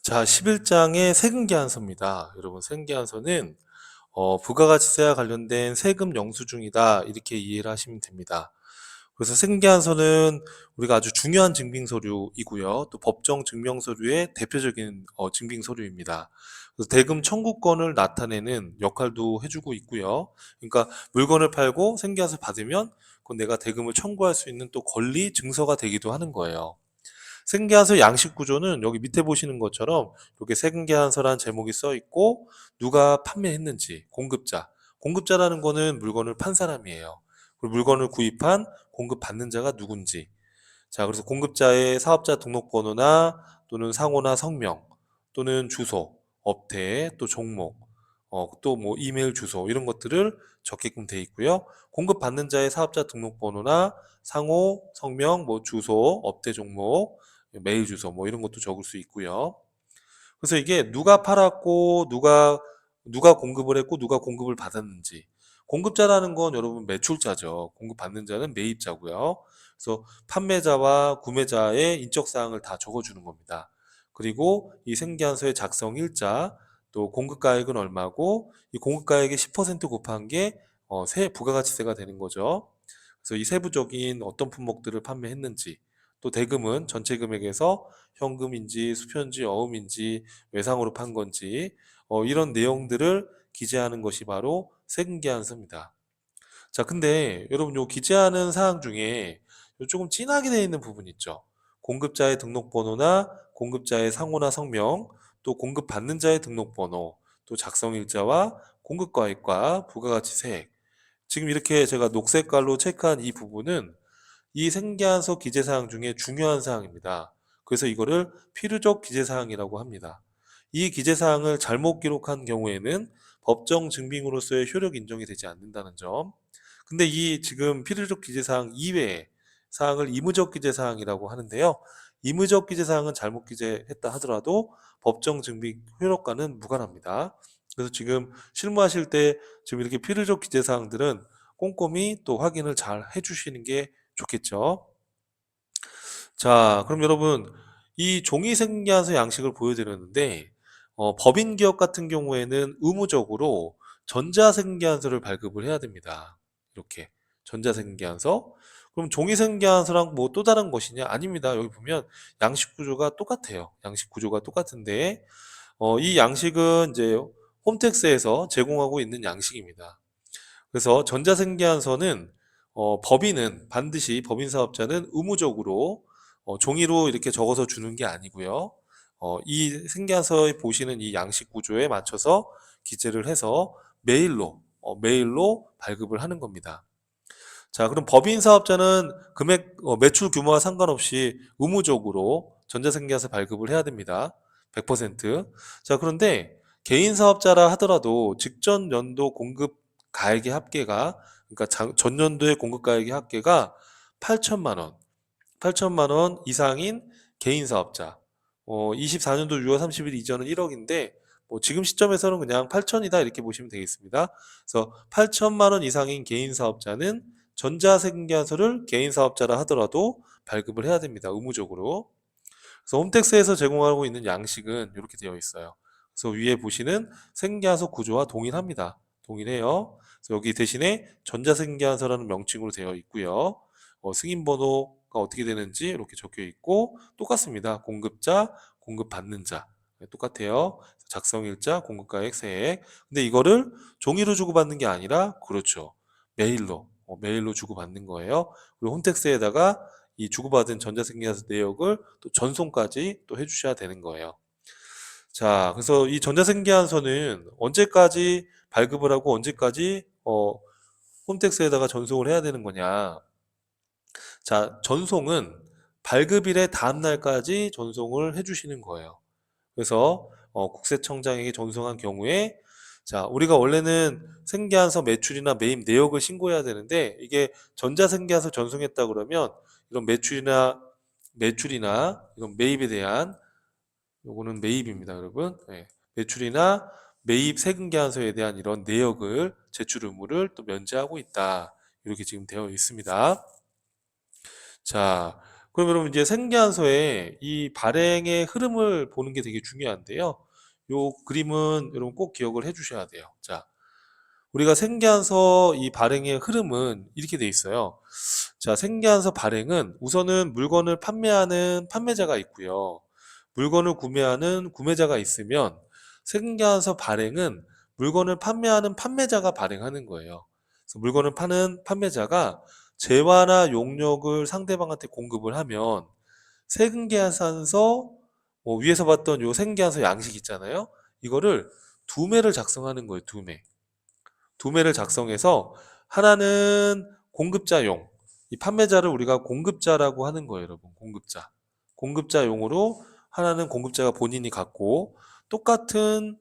자, 11장의 세금계산서입니다. 여러분, 세금계산서는 부가가치세와 관련된 세금 영수증이다. 이렇게 이해를 하시면 됩니다. 그래서 세금계산서는 우리가 아주 중요한 증빙서류이고요. 또 법정 증명서류의 대표적인 증빙서류입니다. 그래서 대금 청구권을 나타내는 역할도 해주고 있고요. 그러니까 물건을 팔고 세금계산서 받으면 그건 내가 대금을 청구할 수 있는 또 권리 증서가 되기도 하는 거예요. 세금계산서 양식 구조는 여기 밑에 보시는 것처럼 이렇게 세금계산서라는 제목이 써 있고 누가 판매했는지 공급자라는 거는 물건을 판 사람이에요. 그리고 물건을 구입한 공급받는 자가 누군지. 자, 그래서 공급자의 사업자 등록번호나 또는 상호나 성명 또는 주소, 업태, 또 종목, 또 뭐 이메일 주소 이런 것들을 적게끔 돼 있고요. 공급받는 자의 사업자 등록번호나 상호, 성명, 뭐 주소, 업태 종목, 메일 주소 뭐 이런 것도 적을 수 있고요. 그래서 이게 누가 팔았고 누가 공급을 했고 누가 공급을 받았는지. 공급자라는 건 여러분 매출자죠. 공급받는 자는 매입자고요. 그래서 판매자와 구매자의 인적 사항을 다 적어주는 겁니다. 그리고 이 생계환서의 작성 일자, 또 공급가액은 얼마고 이 공급가액의 10% 곱한 게 부가가치세가 되는 거죠. 그래서 이 세부적인 어떤 품목들을 판매했는지, 또 대금은 전체 금액에서 현금인지 수표인지 어음인지 외상으로 판 건지 이런 내용들을 기재하는 것이 바로 세금계산서입니다. 자, 근데 여러분 요 기재하는 사항 중에 요 조금 진하게 되어 있는 부분 있죠. 공급자의 등록번호나 공급자의 상호나 성명, 또 공급받는 자의 등록번호, 또 작성일자와 공급과액과 부가가치세액. 지금 이렇게 제가 녹색깔로 체크한 이 부분은 이 생계환서 기재사항 중에 중요한 사항입니다. 그래서 이거를 필요적 기재사항이라고 합니다. 이 기재사항을 잘못 기록한 경우에는 법정 증빙으로서의 효력 인정이 되지 않는다는 점. 근데 이 지금 필요적 기재사항 이외의 사항을 의무적 기재사항이라고 하는데요. 의무적 기재사항은 잘못 기재했다 하더라도 법정 증빙 효력과는 무관합니다. 그래서 지금 실무하실 때 지금 이렇게 필요적 기재사항들은 꼼꼼히 또 확인을 잘 해주시는 게 좋겠죠. 자, 그럼 여러분, 이 종이생계환서 양식을 보여드렸는데, 법인기업 같은 경우에는 의무적으로 전자생계환서를 발급을 해야 됩니다. 이렇게. 전자생계환서. 그럼 종이생계환서랑 뭐 또 다른 것이냐? 아닙니다. 여기 보면 양식 구조가 똑같아요. 양식 구조가 똑같은데, 이 양식은 이제 홈택스에서 제공하고 있는 양식입니다. 그래서 전자생계환서는 법인은 반드시 법인 사업자는 의무적으로 종이로 이렇게 적어서 주는 게 아니고요. 이 생계환서에 보시는 이 양식 구조에 맞춰서 기재를 해서 메일로 발급을 하는 겁니다. 자, 그럼 법인 사업자는 매출 규모와 상관없이 의무적으로 전자생계환서 발급을 해야 됩니다. 100%. 자, 그런데 개인 사업자라 하더라도 직전 연도 공급 가액의 합계가, 그러니까 전년도의 공급 가액의 합계가 8천만 원, 8천만 원 이상인 개인 사업자. 24년도 6월 30일 이전은 1억인데, 뭐 지금 시점에서는 그냥 8천이다 이렇게 보시면 되겠습니다. 그래서 8천만 원 이상인 개인 사업자는 전자생계환서를 개인 사업자라 하더라도 발급을 해야 됩니다. 의무적으로. 그래서 홈택스에서 제공하고 있는 양식은 이렇게 되어 있어요. 그래서 위에 보시는 생계환서 구조와 동일합니다. 동일해요. 그래서 여기 대신에 전자생계환서라는 명칭으로 되어 있고요. 승인번호가 어떻게 되는지 이렇게 적혀 있고 똑같습니다. 공급자, 공급받는 자 똑같아요. 작성일자, 공급가액, 세액. 근데 이거를 종이로 주고받는 게 아니라 그렇죠. 메일로 주고받는 거예요. 그리고 홈택스에다가 이 주고받은 전자생계환서 내역을 또 전송까지 또 해주셔야 되는 거예요. 자, 그래서 이 전자생계환서는 언제까지 발급을 하고 언제까지 홈택스에다가 전송을 해야 되는 거냐? 자, 전송은 발급일의 다음 날까지 전송을 해주시는 거예요. 그래서 국세청장에게 전송한 경우에 자, 우리가 원래는 생계환서 매출이나 매입 내역을 신고해야 되는데 이게 전자생계환서 전송했다 그러면 이런 매출이나 이런 매입에 대한 요거는 매입입니다, 여러분. 네. 매출이나 매입 세금계환서에 대한 이런 내역을 제출 의무를 또 면제하고 있다. 이렇게 지금 되어 있습니다. 자, 그럼 여러분 이제 생계한서의 이 발행의 흐름을 보는 게 되게 중요한데요. 요 그림은 여러분 꼭 기억을 해 주셔야 돼요. 자, 우리가 생계한서 이 발행의 흐름은 이렇게 돼 있어요. 자, 생계한서 발행은 우선은 물건을 판매하는 판매자가 있고요. 물건을 구매하는 구매자가 있으면 생계한서 발행은 물건을 판매하는 판매자가 발행하는 거예요. 그래서 물건을 파는 판매자가 재화나 용역을 상대방한테 공급을 하면 생계한서 위에서 봤던 요 생계한서 양식 있잖아요. 이거를 두 매를 작성하는 거예요. 두 매. 두 매를 작성해서 하나는 공급자용, 이 판매자를 우리가 공급자라고 하는 거예요, 여러분. 공급자. 공급자용으로 하나는 공급자가 본인이 갖고 똑같은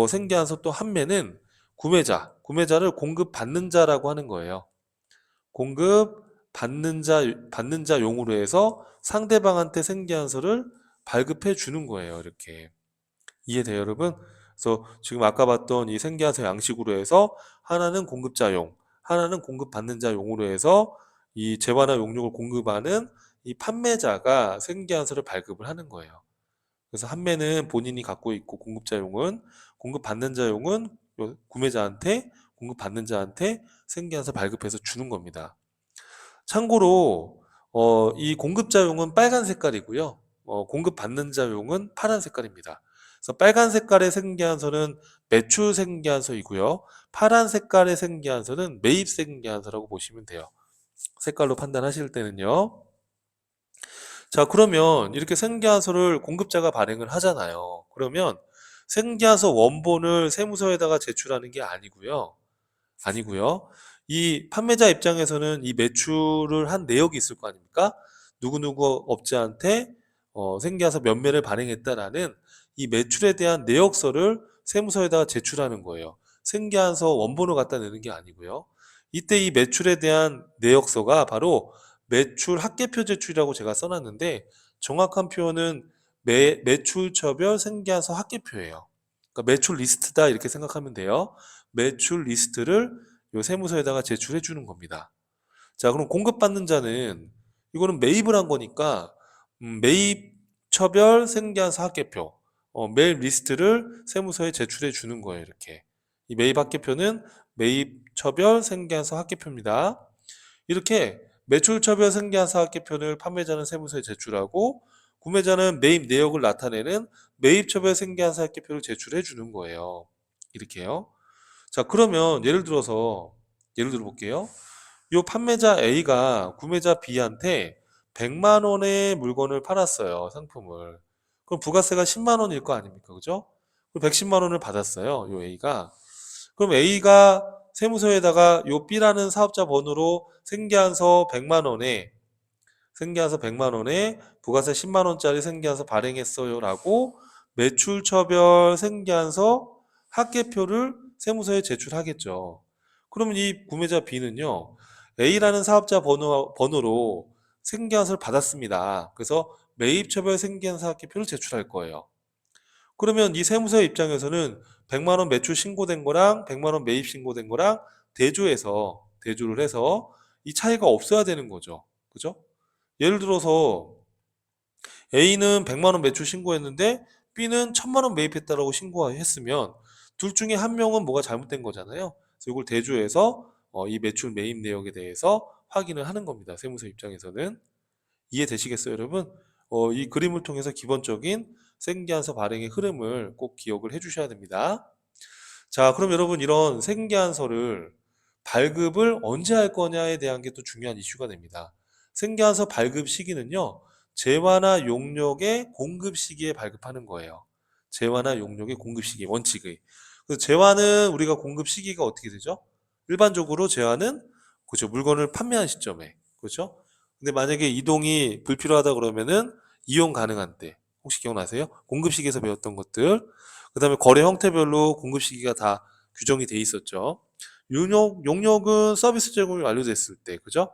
생계한서 또 한 매는 구매자, 구매자를 공급받는 자라고 하는 거예요. 공급 받는 자용으로 해서 상대방한테 생계한서를 발급해 주는 거예요, 이렇게. 이해돼요, 여러분? 그래서 지금 아까 봤던 이 생계한서 양식으로 해서 하나는 공급자용, 하나는 공급받는 자용으로 해서 이 재화나 용역을 공급하는 이 판매자가 생계한서를 발급을 하는 거예요. 그래서 한 매는 본인이 갖고 있고 공급자용은 공급받는 자용은 구매자한테 공급받는 자한테 생계한서 발급해서 주는 겁니다. 참고로 이 공급자용은 빨간 색깔이고요. 공급받는 자용은 파란 색깔입니다. 그래서 빨간 색깔의 생계한서는 매출 생계한서이고요. 파란 색깔의 생계한서는 매입 생계한서라고 보시면 돼요. 색깔로 판단하실 때는요. 자, 그러면 이렇게 생계한서를 공급자가 발행을 하잖아요. 그러면 생계한서 원본을 세무서에다가 제출하는 게 아니고요. 이 판매자 입장에서는 이 매출을 한 내역이 있을 거 아닙니까? 누구누구 업자한테 생계한서 몇 매를 발행했다라는 이 매출에 대한 내역서를 세무서에다가 제출하는 거예요. 생계한서 원본을 갖다 내는 게 아니고요. 이때 이 매출에 대한 내역서가 바로 매출 합계표 제출이라고 제가 써놨는데 정확한 표현은 매출처별 생계한서 합계표예요. 그러니까 매출 리스트다 이렇게 생각하면 돼요. 매출 리스트를 요 세무서에다가 제출해 주는 겁니다. 자, 그럼 공급받는 자는 이거는 매입을 한 거니까 매입 처별 생계한서 합계표 매입 리스트를 세무서에 제출해 주는 거예요. 이렇게 이 매입 합계표는 매입 처별 생계한서 합계표입니다. 이렇게 매출 처별 생계한서 합계표를 판매자는 세무서에 제출하고 구매자는 매입 내역을 나타내는 매입 처별 생계한서 합계표를 제출해 주는 거예요. 이렇게요. 자, 그러면 예를 들어 볼게요. 요 판매자 A가 구매자 B한테 100만 원의 물건을 팔았어요. 상품을. 그럼 부가세가 10만 원일 거 아닙니까? 그죠? 그럼 110만 원을 받았어요. 요 A가. 그럼 A가 세무서에다가 요 B라는 사업자 번호로 생계한서 100만 원에 부가세 10만 원짜리 생계한서 발행했어요라고 매출처별 생계한서 합계표를 세무서에 제출하겠죠. 그러면 이 구매자 B는요, A라는 사업자 번호로 생계한서를 받았습니다. 그래서 매입처별 생계한서 합계표를 제출할 거예요. 그러면 이 세무서의 입장에서는 100만 원 매출 신고된 거랑 100만 원 매입 신고된 거랑 대조를 해서 이 차이가 없어야 되는 거죠. 그죠? 예를 들어서 A는 100만 원 매출 신고했는데 B는 1000만 원 매입했다라고 신고했으면 둘 중에 한 명은 뭐가 잘못된 거잖아요. 그래서 이걸 대조해서 이 매출 매입 내역에 대해서 확인을 하는 겁니다. 세무서 입장에서는. 이해되시겠어요, 여러분? 이 그림을 통해서 기본적인 생계한서 발행의 흐름을 꼭 기억을 해주셔야 됩니다. 자, 그럼 여러분 이런 생계한서를 발급을 언제 할 거냐에 대한 게 또 중요한 이슈가 됩니다. 생계한서 발급 시기는요, 재화나 용역의 공급 시기에 발급하는 거예요. 재화나 용역의 공급 시기, 원칙의. 그래서 재화는 우리가 공급 시기가 어떻게 되죠? 일반적으로 재화는 그렇죠. 물건을 판매한 시점에. 그렇죠? 근데 만약에 이동이 불필요하다 그러면은 이용 가능한 때. 혹시 기억나세요? 공급 시기에서 배웠던 것들. 그다음에 거래 형태별로 공급 시기가 다 규정이 돼 있었죠. 용역은 서비스 제공이 완료됐을 때, 그죠?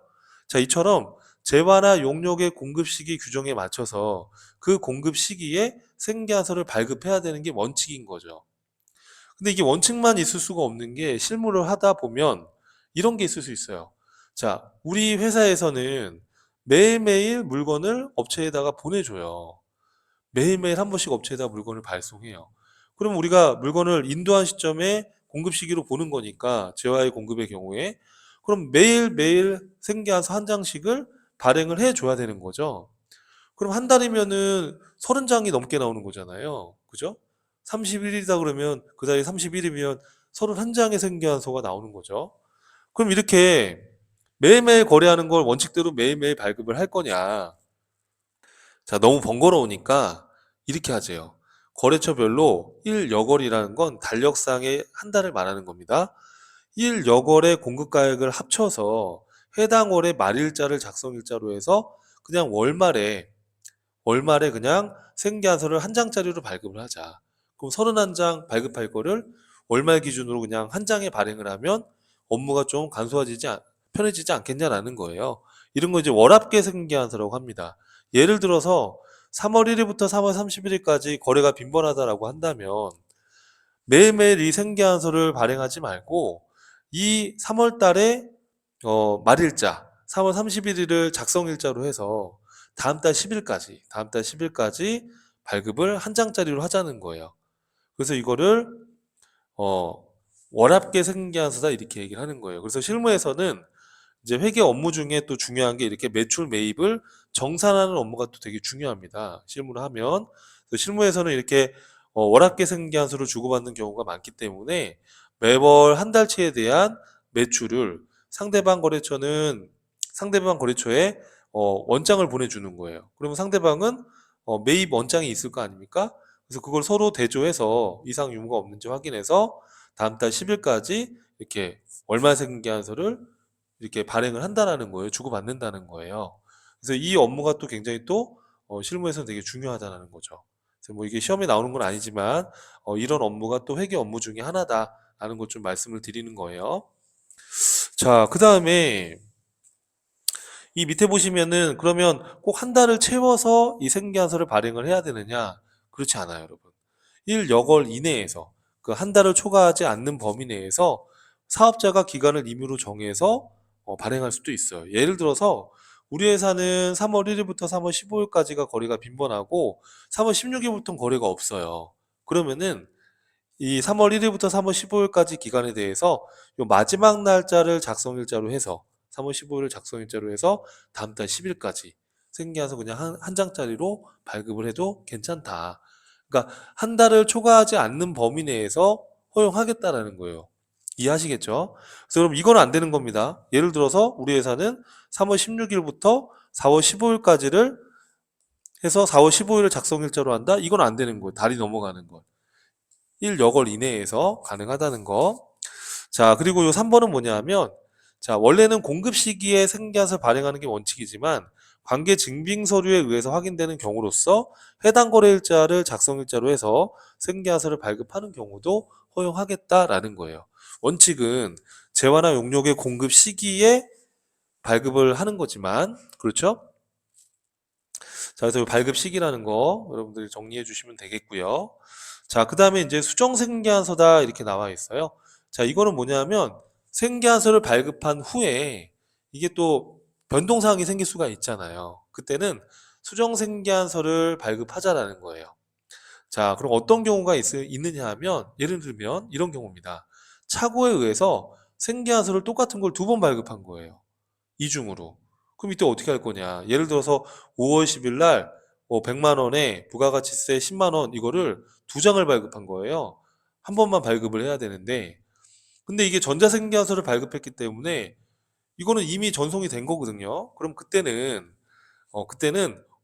자, 이처럼 재화나 용역의 공급 시기 규정에 맞춰서 그 공급 시기에 생계한서를 발급해야 되는 게 원칙인 거죠. 근데 이게 원칙만 있을 수가 없는 게 실무를 하다 보면 이런 게 있을 수 있어요. 자, 우리 회사에서는 매일매일 물건을 업체에다가 보내줘요. 매일매일 한 번씩 업체에다 물건을 발송해요. 그럼 우리가 물건을 인도한 시점에 공급 시기로 보는 거니까 재화의 공급의 경우에 그럼 매일매일 생계한서 한 장씩을 발행을 해줘야 되는 거죠. 그럼 한 달이면은 30장이 넘게 나오는 거잖아요. 그죠? 31일이다 그러면 그 달이 31일이면 31장의 생계한서가 나오는 거죠. 그럼 이렇게 매일매일 거래하는 걸 원칙대로 매일매일 발급을 할 거냐? 자, 너무 번거로우니까 이렇게 하세요. 거래처별로 1여걸이라는 건 달력상의 한 달을 말하는 겁니다. 1여걸의 공급가액을 합쳐서 해당 월의 말일자를 작성일자로 해서 그냥 월말에 그냥 생계한서를 한 장짜리로 발급을 하자. 그럼 31장 발급할 거를 월말 기준으로 그냥 한 장에 발행을 하면 업무가 좀 편해지지 않겠냐라는 거예요. 이런 거 이제 월합계 생계한서라고 합니다. 예를 들어서 3월 1일부터 3월 31일까지 거래가 빈번하다라고 한다면 매일매일 이 생계한서를 발행하지 말고 이 3월 달에 말일자 3월 31일을 작성일자로 해서 다음 달 10일까지 발급을 한 장짜리로 하자는 거예요. 그래서 이거를 어, 월합계 생계한서다 이렇게 얘기를 하는 거예요. 그래서 실무에서는 이제 회계 업무 중에 또 중요한 게 이렇게 매출 매입을 정산하는 업무가 또 되게 중요합니다. 실무를 하면. 그래서 실무에서는 이렇게 월합계 생계한서를 주고받는 경우가 많기 때문에 매월 한 달치에 대한 매출을 상대방 거래처에 원장을 보내주는 거예요. 그러면 상대방은 매입 원장이 있을 거 아닙니까? 그래서 그걸 서로 대조해서 이상 유무가 없는지 확인해서 다음 달 10일까지 이렇게 월말 생계한서를 이렇게 발행을 한다라는 거예요. 주고받는다는 거예요. 그래서 이 업무가 또 굉장히 또 실무에서는 되게 중요하다는 거죠. 그래서 뭐 이게 시험에 나오는 건 아니지만 이런 업무가 또 회계 업무 중에 하나다라는 것 좀 말씀을 드리는 거예요. 자, 그 다음에 이 밑에 보시면은 그러면 꼭 한 달을 채워서 이 생계한서를 발행을 해야 되느냐? 그렇지 않아요, 여러분. 1여걸 이내에서 그 한 달을 초과하지 않는 범위 내에서 사업자가 기간을 임의로 정해서 발행할 수도 있어요. 예를 들어서 우리 회사는 3월 1일부터 3월 15일까지가 거래가 빈번하고 3월 16일부터는 거래가 없어요. 그러면은 이 3월 1일부터 3월 15일까지 기간에 대해서 요 마지막 날짜를 작성일자로 해서 3월 15일을 작성일자로 해서 다음 달 10일까지 생계해서 그냥 한 장짜리로 발급을 해도 괜찮다. 그러니까 한 달을 초과하지 않는 범위 내에서 허용하겠다라는 거예요. 이해하시겠죠? 그래서 그럼 이건 안 되는 겁니다. 예를 들어서 우리 회사는 3월 16일부터 4월 15일까지를 해서 4월 15일을 작성일자로 한다? 이건 안 되는 거예요. 달이 넘어가는 거. 1여걸 이내에서 가능하다는 거. 자, 그리고 요 3번은 뭐냐 하면, 자, 원래는 공급 시기에 생계한서를 발행하는 게 원칙이지만, 관계 증빙 서류에 의해서 확인되는 경우로서 해당 거래일자를 작성일자로 해서 생계한서를 발급하는 경우도 허용하겠다라는 거예요. 원칙은 재화나 용역의 공급 시기에 발급을 하는 거지만, 그렇죠? 자, 그래서 이 발급 시기라는 거 여러분들이 정리해 주시면 되겠고요. 자, 그 다음에 이제 수정생계한서다 이렇게 나와 있어요. 자, 이거는 뭐냐면 생계한서를 발급한 후에 이게 또 변동사항이 생길 수가 있잖아요. 그때는 수정생계한서를 발급하자라는 거예요. 자, 그럼 어떤 경우가 있느냐 하면 예를 들면 이런 경우입니다. 착오에 의해서 생계한서를 똑같은 걸 두 번 발급한 거예요. 이중으로. 그럼 이때 어떻게 할 거냐? 예를 들어서 5월 10일 날 100만 원에 부가가치세 10만 원 이거를 두 장을 발급한 거예요. 한 번만 발급을 해야 되는데 근데 이게 전자생계화서를 발급했기 때문에 이거는 이미 전송이 된 거거든요. 그럼 그때는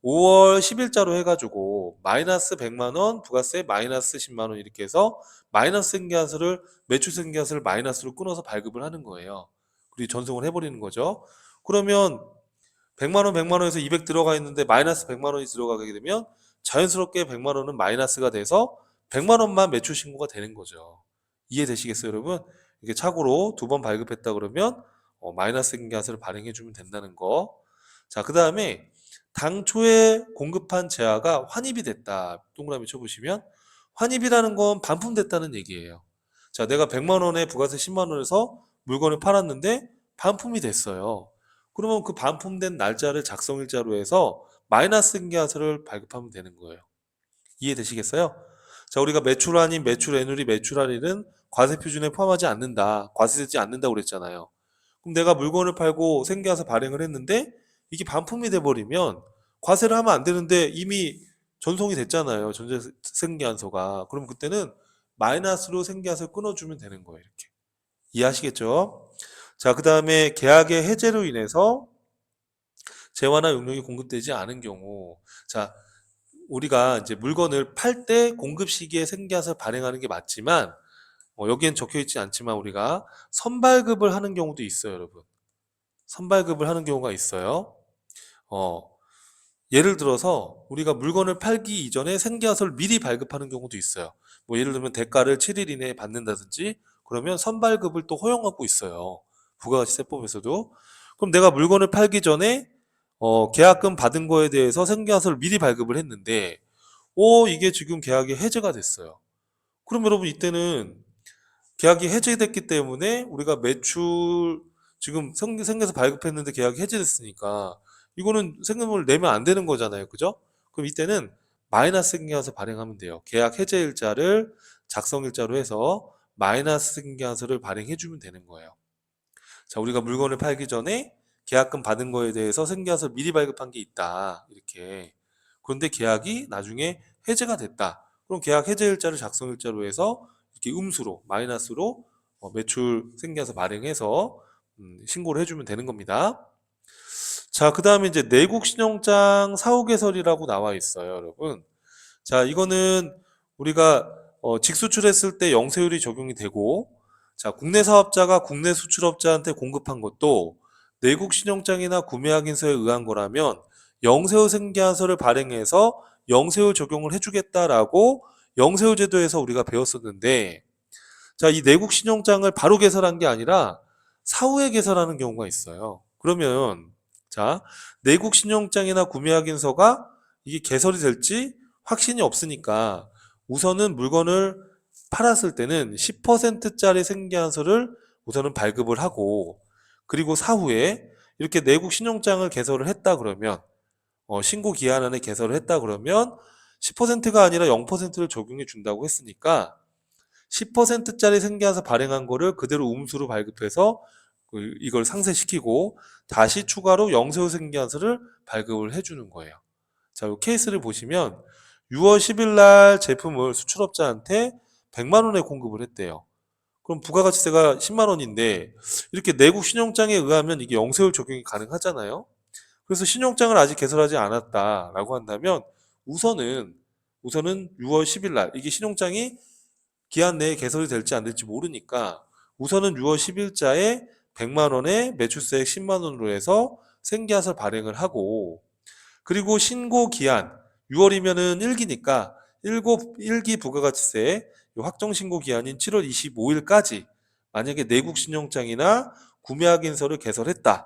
5월 10일자로 해가지고 마이너스 100만 원, 부가세 마이너스 10만 원 이렇게 해서 마이너스 생계화서를 매출 생계화서를 마이너스로 끊어서 발급을 하는 거예요. 그리고 전송을 해버리는 거죠. 그러면 100만 원, 100만 원에서 200 들어가 있는데 마이너스 100만 원이 들어가게 되면 자연스럽게 100만 원은 마이너스가 돼서 100만 원만 매출 신고가 되는 거죠. 이해되시겠어요, 여러분? 이게 착오로 두 번 발급했다 그러면 마이너스 인가세를 발행해 주면 된다는 거. 자, 그 다음에 당초에 공급한 재화가 환입이 됐다. 동그라미 쳐보시면 환입이라는 건 반품됐다는 얘기예요. 자, 내가 100만 원에 부가세 10만 원에서 물건을 팔았는데 반품이 됐어요. 그러면 그 반품된 날짜를 작성일자로 해서 마이너스 생계환수를 발급하면 되는 거예요. 이해되시겠어요? 자, 우리가 매출환인, 매출애누리, 매출할인은 과세표준에 포함하지 않는다. 과세되지 않는다고 그랬잖아요. 그럼 내가 물건을 팔고 생계환수 발행을 했는데 이게 반품이 돼버리면 과세를 하면 안 되는데 이미 전송이 됐잖아요. 전체 생계환수가. 그럼 그때는 마이너스로 생계환수를 끊어주면 되는 거예요. 이렇게. 이해하시겠죠? 자, 그 다음에 계약의 해제로 인해서 재화나 용역이 공급되지 않은 경우, 자, 우리가 이제 물건을 팔 때 공급 시기에 생계환수를 발행하는 게 맞지만, 여기엔 적혀 있지 않지만 우리가 선발급을 하는 경우도 있어요, 여러분. 선발급을 하는 경우가 있어요. 어, 예를 들어서 우리가 물건을 팔기 이전에 생계환수를 미리 발급하는 경우도 있어요. 뭐 예를 들면 대가를 7일 이내에 받는다든지 그러면 선발급을 또 허용하고 있어요. 부가가치세법에서도. 그럼 내가 물건을 팔기 전에 계약금 받은 거에 대해서 생계환수를 미리 발급을 했는데 이게 지금 계약이 해제가 됐어요. 그럼 여러분 이때는 계약이 해제됐기 때문에 우리가 매출 지금 생겨서 발급했는데 계약이 해제됐으니까 이거는 세금을 내면 안 되는 거잖아요. 그죠? 그럼 이때는 마이너스 생계환수 발행하면 돼요. 계약 해제 일자를 작성 일자로 해서 마이너스 생계환수를 발행해 주면 되는 거예요. 자, 우리가 물건을 팔기 전에 계약금 받은 거에 대해서 생계환수를 미리 발급한 게 있다. 이렇게. 그런데 계약이 나중에 해제가 됐다. 그럼 계약 해제 일자를 작성 일자로 해서 이렇게 음수로 마이너스로 매출 생계환수 발행해서 신고를 해주면 되는 겁니다. 자, 그 다음에 이제 내국 신용장 사후 개설이라고 나와 있어요, 여러분. 자, 이거는 우리가 직수출했을 때 영세율이 적용이 되고, 자, 국내 사업자가 국내 수출업자한테 공급한 것도 내국 신용장이나 구매 확인서에 의한 거라면 영세율 생계환수를 발행해서 영세율 적용을 해주겠다라고 영세율 제도에서 우리가 배웠었는데, 자, 이 내국 신용장을 바로 개설한 게 아니라 사후에 개설하는 경우가 있어요. 그러면 자, 내국 신용장이나 구매 확인서가 이게 개설이 될지 확신이 없으니까 우선은 물건을 팔았을 때는 10%짜리 생계환수를 우선은 발급을 하고, 그리고 사후에 이렇게 내국 신용장을 개설을 했다 그러면 신고 기한 안에 개설을 했다 그러면 10%가 아니라 0%를 적용해 준다고 했으니까 10%짜리 생계환수 발행한 거를 그대로 음수로 발급해서 이걸 상쇄시키고 다시 추가로 영세후 생계환수를 발급을 해주는 거예요. 자, 이 케이스를 보시면 6월 10일 날 제품을 수출업자한테 100만 원에 공급을 했대요. 그럼 부가가치세가 10만 원인데 이렇게 내국 신용장에 의하면 이게 영세율 적용이 가능하잖아요. 그래서 신용장을 아직 개설하지 않았다라고 한다면 우선은 6월 10일 날 이게 신용장이 기한 내에 개설이 될지 안 될지 모르니까 우선은 6월 10일자에 100만 원에 매출세액 10만 원으로 해서 생계환수 발행을 하고, 그리고 신고 기한 6월이면은 1기니까 1기 부가가치세 확정 신고 기한인 7월 25일까지 만약에 내국 신용장이나 구매 확인서를 개설했다라고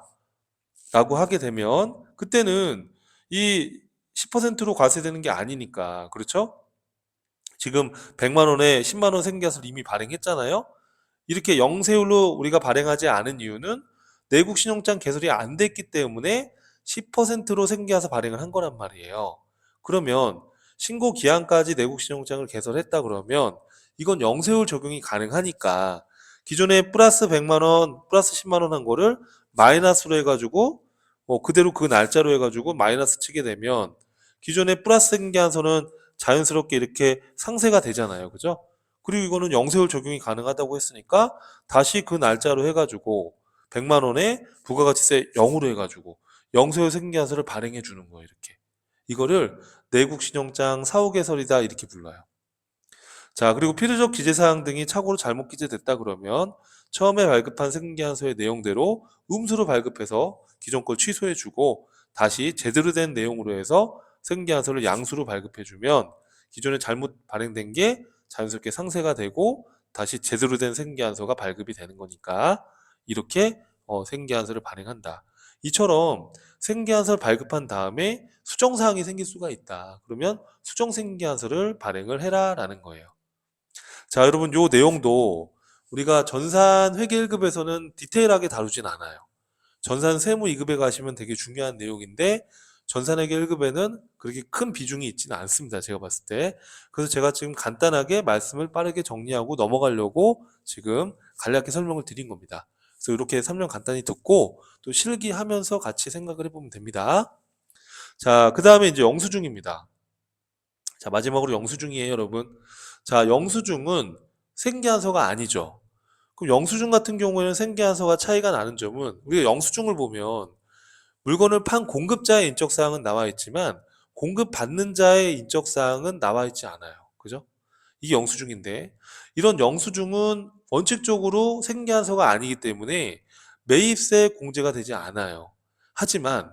하게 되면 그때는 이 10%로 과세되는 게 아니니까, 그렇죠? 지금 100만 원에 10만 원 생계환수를 이미 발행했잖아요. 이렇게 영세율로 우리가 발행하지 않은 이유는 내국 신용장 개설이 안 됐기 때문에 10%로 생계해서 발행을 한 거란 말이에요. 그러면 신고 기한까지 내국 신용장을 개설했다 그러면 이건 영세율 적용이 가능하니까 기존에 플러스 100만 원, 플러스 10만 원 한 거를 마이너스로 해가지고 그대로 그 날짜로 해가지고 마이너스 치게 되면 기존에 플러스 생계한서는 자연스럽게 이렇게 상쇄가 되잖아요. 그죠? 그리고 이거는 영세율 적용이 가능하다고 했으니까 다시 그 날짜로 해가지고 100만 원에 부가가치세 0으로 해가지고 영세율 생계환수를 발행해 주는 거예요. 이렇게. 이거를 내국 신용장 사후 개설이다 이렇게 불러요. 자, 그리고 필요적 기재사항 등이 착오로 잘못 기재됐다 그러면 처음에 발급한 생계환수의 내용대로 음수로 발급해서 기존 걸 취소해주고 다시 제대로 된 내용으로 해서 생계환수를 양수로 발급해주면 기존에 잘못 발행된 게 자연스럽게 상쇄가 되고 다시 제대로 된 생계환수가 발급이 되는 거니까 이렇게 생계환수를 발행한다. 이처럼 생계환수를 발급한 다음에 수정사항이 생길 수가 있다. 그러면 수정생계환수를 발행을 해라라는 거예요. 자, 여러분 요 내용도 우리가 전산 회계 1급에서는 디테일하게 다루진 않아요. 전산 세무 2급에 가시면 되게 중요한 내용인데 전산회계 1급에는 그렇게 큰 비중이 있지는 않습니다. 제가 봤을 때. 그래서 제가 지금 간단하게 말씀을 빠르게 정리하고 넘어가려고 지금 간략히 설명을 드린 겁니다. 그래서 이렇게 설명 간단히 듣고 또 실기하면서 같이 생각을 해보면 됩니다. 자, 그 다음에 이제 영수증입니다. 자, 마지막으로 영수증이에요, 여러분. 자, 영수증은 생계안서가 아니죠. 그럼 영수증 같은 경우에는 생계안서가 차이가 나는 점은 우리가 영수증을 보면 물건을 판 공급자의 인적사항은 나와 있지만 공급받는 자의 인적사항은 나와 있지 않아요. 그죠? 이게 영수증인데 이런 영수증은 원칙적으로 생계안서가 아니기 때문에 매입세 공제가 되지 않아요. 하지만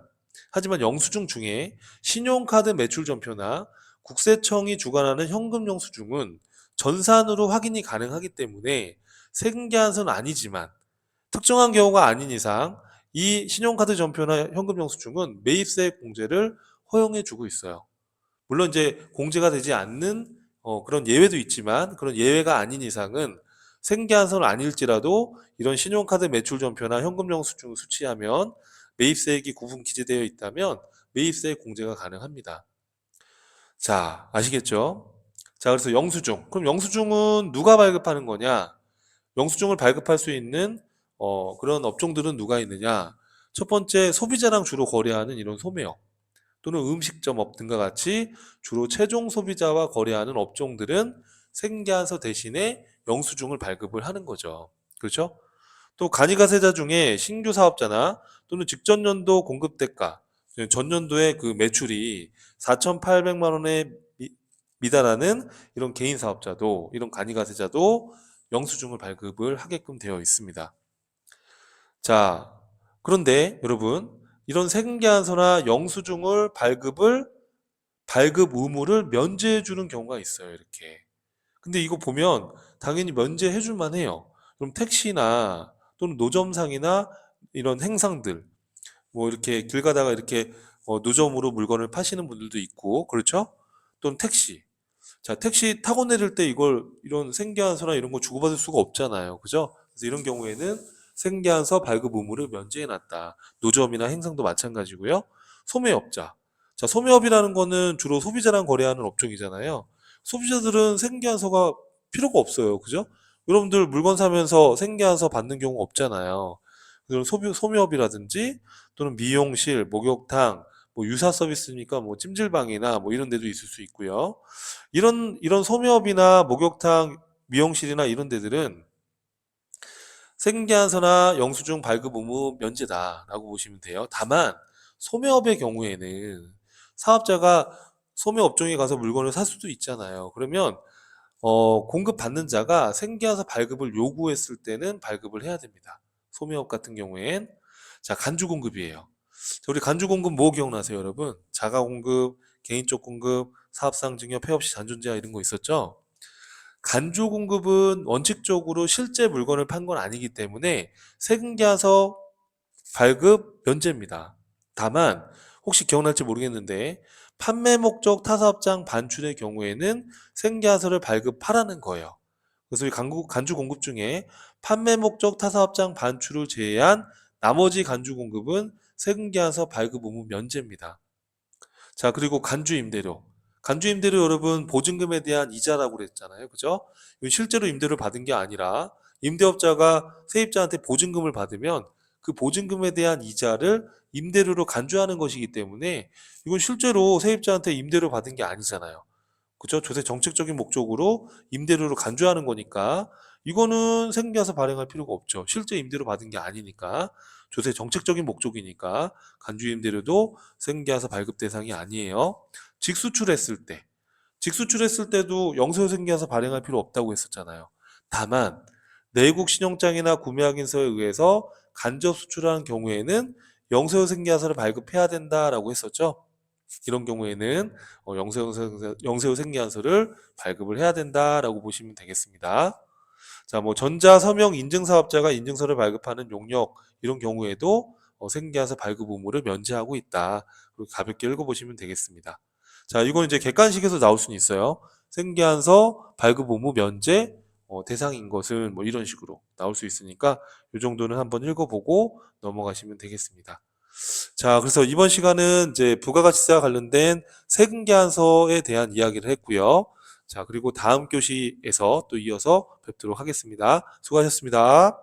영수증 중에 신용카드 매출전표나 국세청이 주관하는 현금 영수증은 전산으로 확인이 가능하기 때문에 생계안서는 아니지만 특정한 경우가 아닌 이상 이 신용카드 전표나 현금 영수증은 매입세 공제를 허용해 주고 있어요. 물론 이제 공제가 되지 않는 그런 예외도 있지만 그런 예외가 아닌 이상은 생계한선 아닐지라도 이런 신용카드 매출 전표나 현금 영수증 수취하면 매입세액이 구분 기재되어 있다면 매입세 공제가 가능합니다. 자, 아시겠죠? 자, 그래서 영수증. 그럼 영수증은 누가 발급하는 거냐? 영수증을 발급할 수 있는 그런 업종들은 누가 있느냐? 첫 번째 소비자랑 주로 거래하는 이런 소매업 또는 음식점업 등과 같이 주로 최종 소비자와 거래하는 업종들은 생계안서 대신에 영수증을 발급을 하는 거죠. 그렇죠? 또 간이가세자 중에 신규 사업자나 또는 직전 연도 공급 대가, 전년도의 그 매출이 4,800만 원에 미달하는 이런 개인 사업자도 이런 간이가세자도 영수증을 발급을 하게끔 되어 있습니다. 자, 그런데 여러분 이런 생계안서나 영수증을 발급 의무를 면제해 주는 경우가 있어요. 이렇게. 근데 이거 보면 당연히 면제해 줄 만해요. 그럼 택시나 또는 노점상이나 이런 행상들 뭐 이렇게 길 가다가 이렇게 노점으로 물건을 파시는 분들도 있고 그렇죠? 또는 택시. 자, 택시 타고 내릴 때 이런 생계안서나 이런 거 주고받을 수가 없잖아요. 그죠? 그래서 이런 경우에는 생계안서 발급 의무를 면제해 놨다. 노점이나 행상도 마찬가지고요. 소매업자. 자, 소매업이라는 거는 주로 소비자랑 거래하는 업종이잖아요. 소비자들은 생계안서가 필요가 없어요. 그죠? 여러분들 물건 사면서 생계안서 받는 경우 없잖아요. 그런 소매업이라든지 또는 미용실, 목욕탕, 뭐 유사 서비스니까 뭐 찜질방이나 뭐 이런 데도 있을 수 있고요. 이런 소매업이나 목욕탕, 미용실이나 이런 데들은 생계안서나 영수증 발급 의무 면제다라고 보시면 돼요. 다만 소매업의 경우에는 사업자가 소매 업종에 가서 물건을 살 수도 있잖아요. 그러면 공급받는 자가 생계안서 발급을 요구했을 때는 발급을 해야 됩니다. 소매업 같은 경우엔 자 간주 공급이에요. 자, 우리 간주 공급 뭐 기억나세요, 여러분? 자가 공급, 개인적 공급, 사업상 증여, 폐업시 잔존제한 이런 거 있었죠? 간주 공급은 원칙적으로 실제 물건을 판 건 아니기 때문에 세금계약서 발급 면제입니다. 다만 혹시 기억날지 모르겠는데 판매 목적 타사업장 반출의 경우에는 생계하서를 발급하라는 거예요. 그래서 이 간주 공급 중에 판매 목적 타사업장 반출을 제외한 나머지 간주 공급은 세금계약서 발급 의무 면제입니다. 자, 그리고 간주 임대료. 간주 임대료 여러분 보증금에 대한 이자라고 그랬잖아요. 그죠? 이건 실제로 임대료를 받은 게 아니라 임대업자가 세입자한테 보증금을 받으면 그 보증금에 대한 이자를 임대료로 간주하는 것이기 때문에 이건 실제로 세입자한테 임대료 받은 게 아니잖아요. 그죠? 조세 정책적인 목적으로 임대료로 간주하는 거니까 이거는 생계에서 발행할 필요가 없죠. 실제 임대료 받은 게 아니니까 조세 정책적인 목적이니까 간주 임대료도 생계에서 발급 대상이 아니에요. 직수출했을 때 직수출했을 때도 영세후 생계에서 발행할 필요 없다고 했었잖아요. 다만 내국 신용장이나 구매확인서에 의해서 간접 수출하는 경우에는 영세후 생계에서를 발급해야 된다라고 했었죠. 이런 경우에는 영세후 생계안서를 발급을 해야 된다라고 보시면 되겠습니다. 자, 뭐 전자 서명 인증사업자가 인증서를 발급하는 용역 이런 경우에도 생계안서 발급 의무를 면제하고 있다. 그리고 가볍게 읽어보시면 되겠습니다. 자, 이건 이제 객관식에서 나올 수는 있어요. 생계안서 발급 의무 면제 대상인 것은 뭐 이런 식으로 나올 수 있으니까 이 정도는 한번 읽어보고 넘어가시면 되겠습니다. 자, 그래서 이번 시간은 이제 부가가치세와 관련된 세금계산서에 대한 이야기를 했고요. 자, 그리고 다음 교시에서 또 이어서 뵙도록 하겠습니다. 수고하셨습니다.